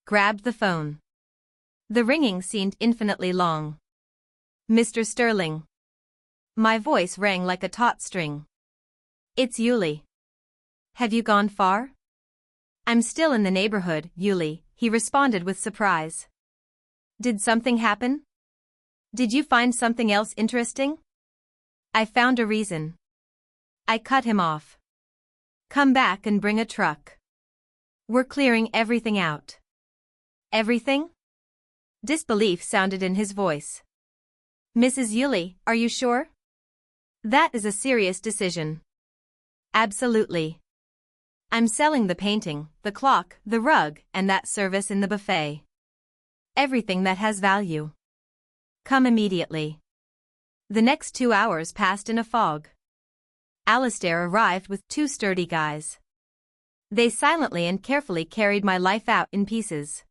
grabbed the phone. The ringing seemed infinitely long. "Mr. Sterling." My voice rang like a taut string. "It's Yuli." "Have you gone far?" "I'm still in the neighborhood, Yuli," he responded with surprise. "Did something happen? Did you find something else interesting?" "I found a reason." I cut him off. "Come back and bring a truck. We're clearing everything out." "Everything?" Disbelief sounded in his voice. "Mrs. Yuli, are you sure? That is a serious decision." "Absolutely. I'm selling the painting, the clock, the rug, and that service in the buffet. Everything that has value. Come immediately." The next 2 hours passed in a fog. Alistair arrived with 2 sturdy guys. They silently and carefully carried my life out in pieces.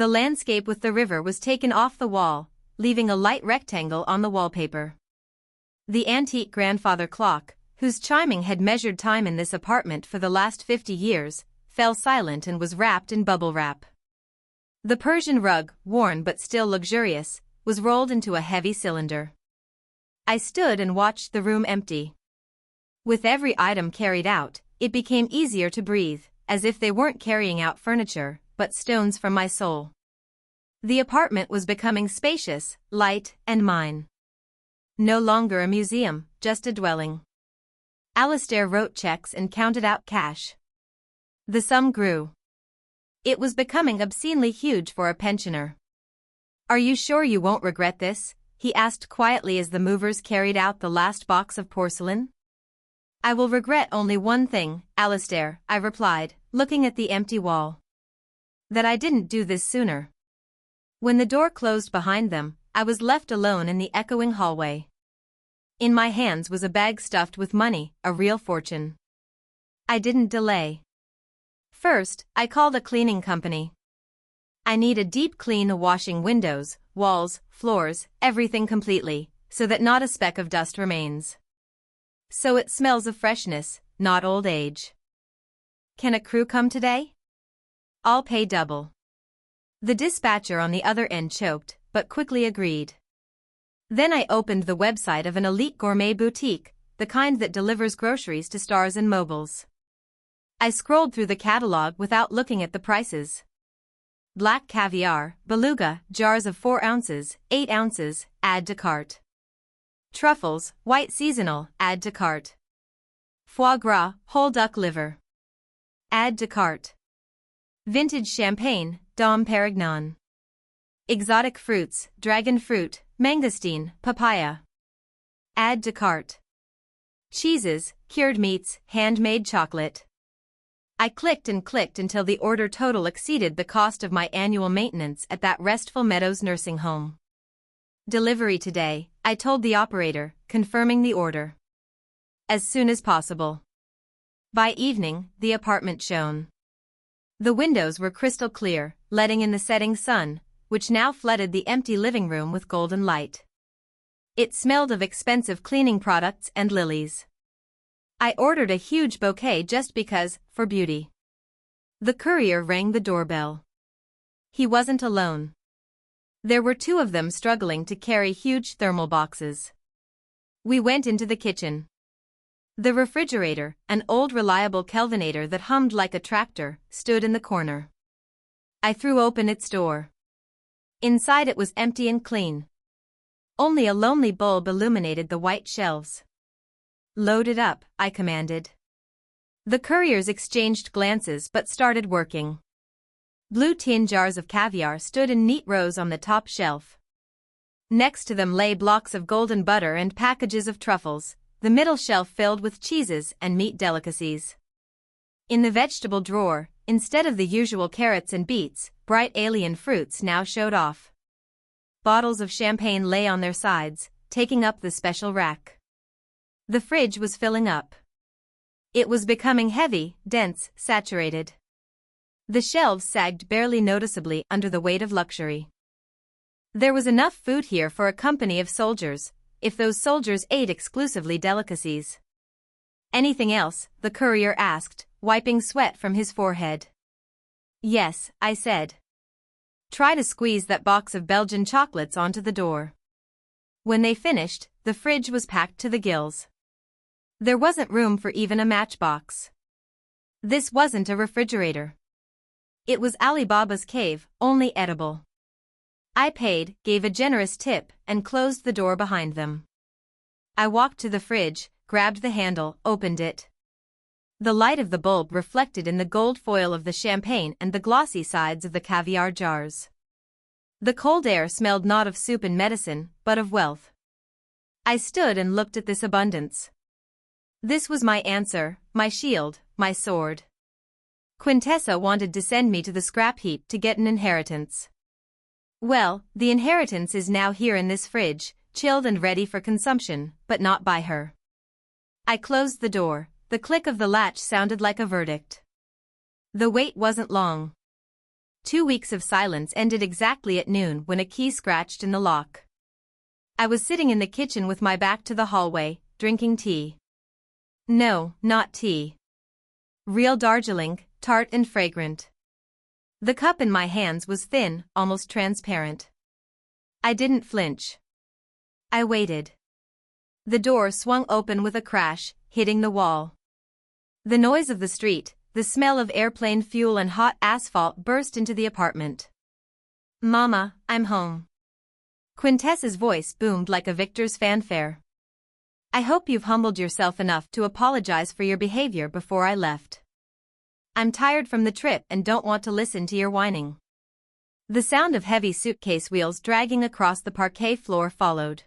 The landscape with the river was taken off the wall, leaving a light rectangle on the wallpaper. The antique grandfather clock, whose chiming had measured time in this apartment for the last 50 years, fell silent and was wrapped in bubble wrap. The Persian rug, worn but still luxurious, was rolled into a heavy cylinder. I stood and watched the room empty. With every item carried out, it became easier to breathe, as if they weren't carrying out furniture, but stones from my soul. The apartment was becoming spacious, light, and mine. No longer a museum, just a dwelling. Alistair wrote checks and counted out cash. The sum grew. It was becoming obscenely huge for a pensioner. "Are you sure you won't regret this?" he asked quietly as the movers carried out the last box of porcelain. "I will regret only one thing, Alistair," I replied, looking at the empty wall. "That I didn't do this sooner." When the door closed behind them, I was left alone in the echoing hallway. In my hands was a bag stuffed with money, a real fortune. I didn't delay. First, I called a cleaning company. "I need a deep clean, washing windows, walls, floors, everything completely, so that not a speck of dust remains. So it smells of freshness, not old age. Can a crew come today? I'll pay double." The dispatcher on the other end choked, but quickly agreed. Then I opened the website of an elite gourmet boutique, the kind that delivers groceries to stars and moguls. I scrolled through the catalog without looking at the prices. Black caviar, beluga, jars of 4 ounces, 8 ounces, add to cart. Truffles, white seasonal, add to cart. Foie gras, whole duck liver. Add to cart. Vintage champagne, Dom Perignon. Exotic fruits, dragon fruit, mangosteen, papaya. Add to cart. Cheeses, cured meats, handmade chocolate. I clicked and clicked until the order total exceeded the cost of my annual maintenance at that Restful Meadows nursing home. "Delivery today," I told the operator, confirming the order. "As soon as possible." By evening, the apartment shone. The windows were crystal clear, letting in the setting sun, which now flooded the empty living room with golden light. It smelled of expensive cleaning products and lilies. I ordered a huge bouquet just because, for beauty. The courier rang the doorbell. He wasn't alone. There were 2 of them struggling to carry huge thermal boxes. We went into the kitchen. The refrigerator, an old reliable Kelvinator that hummed like a tractor, stood in the corner. I threw open its door. Inside it was empty and clean. Only a lonely bulb illuminated the white shelves. "Load it up," I commanded. The couriers exchanged glances but started working. Blue tin jars of caviar stood in neat rows on the top shelf. Next to them lay blocks of golden butter and packages of truffles, the middle shelf filled with cheeses and meat delicacies. In the vegetable drawer, instead of the usual carrots and beets, bright alien fruits now showed off. Bottles of champagne lay on their sides, taking up the special rack. The fridge was filling up. It was becoming heavy, dense, saturated. The shelves sagged barely noticeably under the weight of luxury. There was enough food here for a company of soldiers, if those soldiers ate exclusively delicacies. "Anything else?" the courier asked, wiping sweat from his forehead. Yes, I said. Try to squeeze that box of Belgian chocolates onto the door. When they finished, the fridge was packed to the gills. There wasn't room for even a matchbox. This wasn't a refrigerator. It was Alibaba's cave, only edible. I paid, gave a generous tip, and closed the door behind them. I walked to the fridge, grabbed the handle, opened it. The light of the bulb reflected in the gold foil of the champagne and the glossy sides of the caviar jars. The cold air smelled not of soup and medicine, but of wealth. I stood and looked at this abundance. This was my answer, my shield, my sword. Quintessa wanted to send me to the scrap heap to get an inheritance. Well, the inheritance is now here in this fridge, chilled and ready for consumption, but not by her. I closed the door. The click of the latch sounded like a verdict. The wait wasn't long. 2 weeks of silence ended exactly at noon when a key scratched in the lock. I was sitting in the kitchen with my back to the hallway, drinking tea. No, not tea. Real Darjeeling, tart and fragrant. The cup in my hands was thin, almost transparent. I didn't flinch. I waited. The door swung open with a crash, hitting the wall. The noise of the street, the smell of airplane fuel and hot asphalt burst into the apartment. Mama, I'm home. Quintessa's voice boomed like a victor's fanfare. I hope you've humbled yourself enough to apologize for your behavior before I left. I'm tired from the trip and don't want to listen to your whining. The sound of heavy suitcase wheels dragging across the parquet floor followed.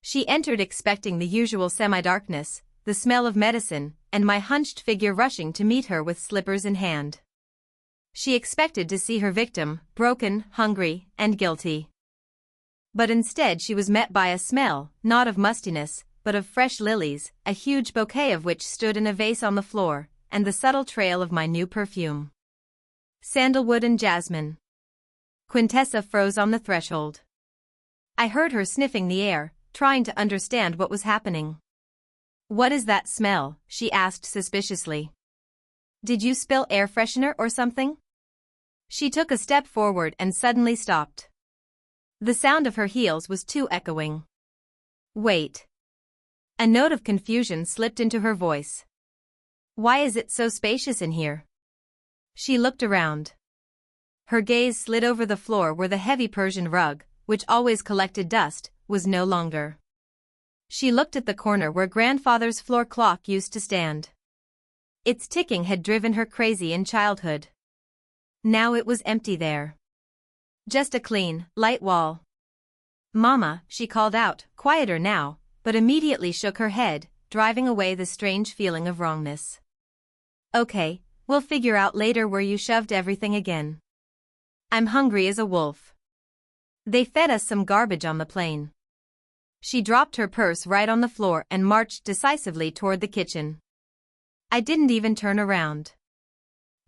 She entered expecting the usual semi-darkness, the smell of medicine, and my hunched figure rushing to meet her with slippers in hand. She expected to see her victim, broken, hungry, and guilty. But instead she was met by a smell, not of mustiness, but of fresh lilies, a huge bouquet of which stood in a vase on the floor, and the subtle trail of my new perfume. Sandalwood and jasmine. Quintessa froze on the threshold. I heard her sniffing the air, trying to understand what was happening. What is that smell? She asked suspiciously. Did you spill air freshener or something? She took a step forward and suddenly stopped. The sound of her heels was too echoing. Wait. A note of confusion slipped into her voice. Why is it so spacious in here? She looked around. Her gaze slid over the floor where the heavy Persian rug, which always collected dust, was no longer. She looked at the corner where grandfather's floor clock used to stand. Its ticking had driven her crazy in childhood. Now it was empty there. Just a clean, light wall. Mama, she called out, quieter now, but immediately shook her head, driving away the strange feeling of wrongness. Okay, we'll figure out later where you shoved everything again. I'm hungry as a wolf. They fed us some garbage on the plane. She dropped her purse right on the floor and marched decisively toward the kitchen. I didn't even turn around.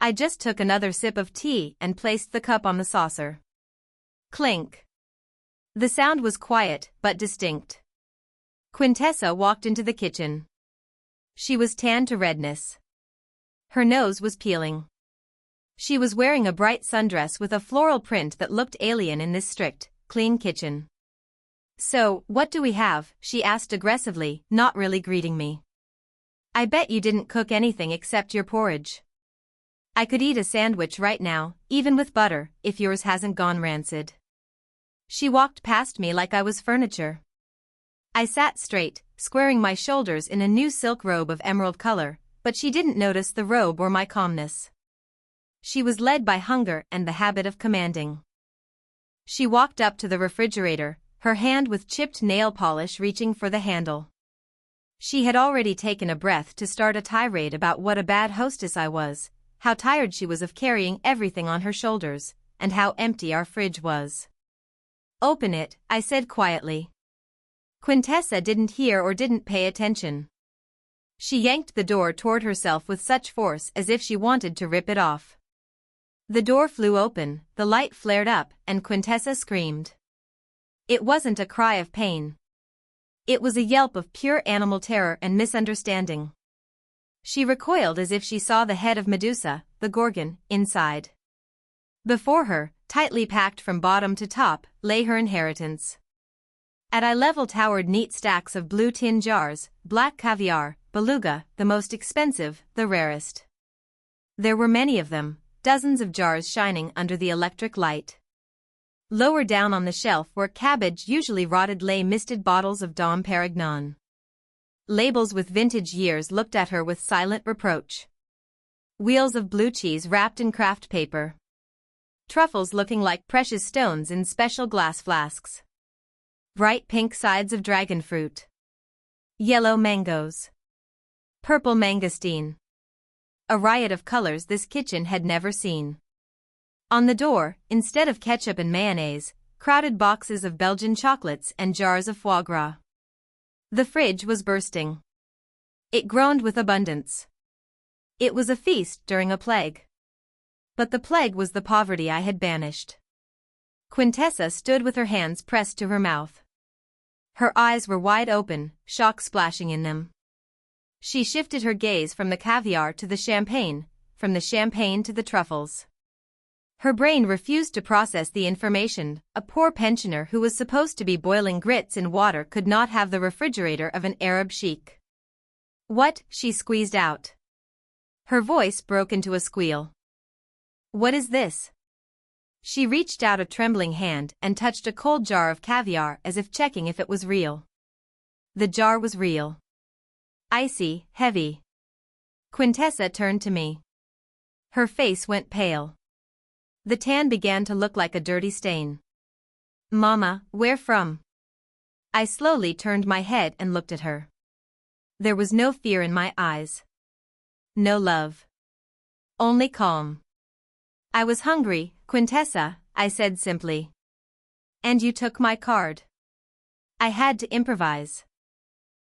I just took another sip of tea and placed the cup on the saucer. Clink. The sound was quiet but distinct. Quintessa walked into the kitchen. She was tanned to redness. Her nose was peeling. She was wearing a bright sundress with a floral print that looked alien in this strict, clean kitchen. So, what do we have? She asked aggressively, not really greeting me. I bet you didn't cook anything except your porridge. I could eat a sandwich right now, even with butter, if yours hasn't gone rancid. She walked past me like I was furniture. I sat straight, squaring my shoulders in a new silk robe of emerald color, but she didn't notice the robe or my calmness. She was led by hunger and the habit of commanding. She walked up to the refrigerator, her hand with chipped nail polish reaching for the handle. She had already taken a breath to start a tirade about what a bad hostess I was, how tired she was of carrying everything on her shoulders, and how empty our fridge was. Open it, I said quietly. Quintessa didn't hear or didn't pay attention. She yanked the door toward herself with such force as if she wanted to rip it off. The door flew open, the light flared up, and Quintessa screamed. It wasn't a cry of pain. It was a yelp of pure animal terror and misunderstanding. She recoiled as if she saw the head of Medusa, the Gorgon, inside. Before her, tightly packed from bottom to top, lay her inheritance. At eye level towered neat stacks of blue tin jars, black caviar, beluga, the most expensive, the rarest. There were many of them, dozens of jars shining under the electric light. Lower down on the shelf were cabbage, usually rotted, lay misted bottles of Dom Perignon. Labels with vintage years looked at her with silent reproach. Wheels of blue cheese wrapped in craft paper. Truffles looking like precious stones in special glass flasks. Bright pink sides of dragon fruit. Yellow mangoes. Purple mangosteen. A riot of colors this kitchen had never seen. On the door, instead of ketchup and mayonnaise, crowded boxes of Belgian chocolates and jars of foie gras. The fridge was bursting. It groaned with abundance. It was a feast during a plague. But the plague was the poverty I had banished. Quintessa stood with her hands pressed to her mouth. Her eyes were wide open, shock splashing in them. She shifted her gaze from the caviar to the champagne, from the champagne to the truffles. Her brain refused to process the information. A poor pensioner who was supposed to be boiling grits in water could not have the refrigerator of an Arab sheik. What? She squeezed out. Her voice broke into a squeal. What is this? She reached out a trembling hand and touched a cold jar of caviar as if checking if it was real. The jar was real. Icy, heavy. Quintessa turned to me. Her face went pale. The tan began to look like a dirty stain. Mama, where from? I slowly turned my head and looked at her. There was no fear in my eyes. No love. Only calm. I was hungry, Quintessa, I said simply. And you took my card. I had to improvise.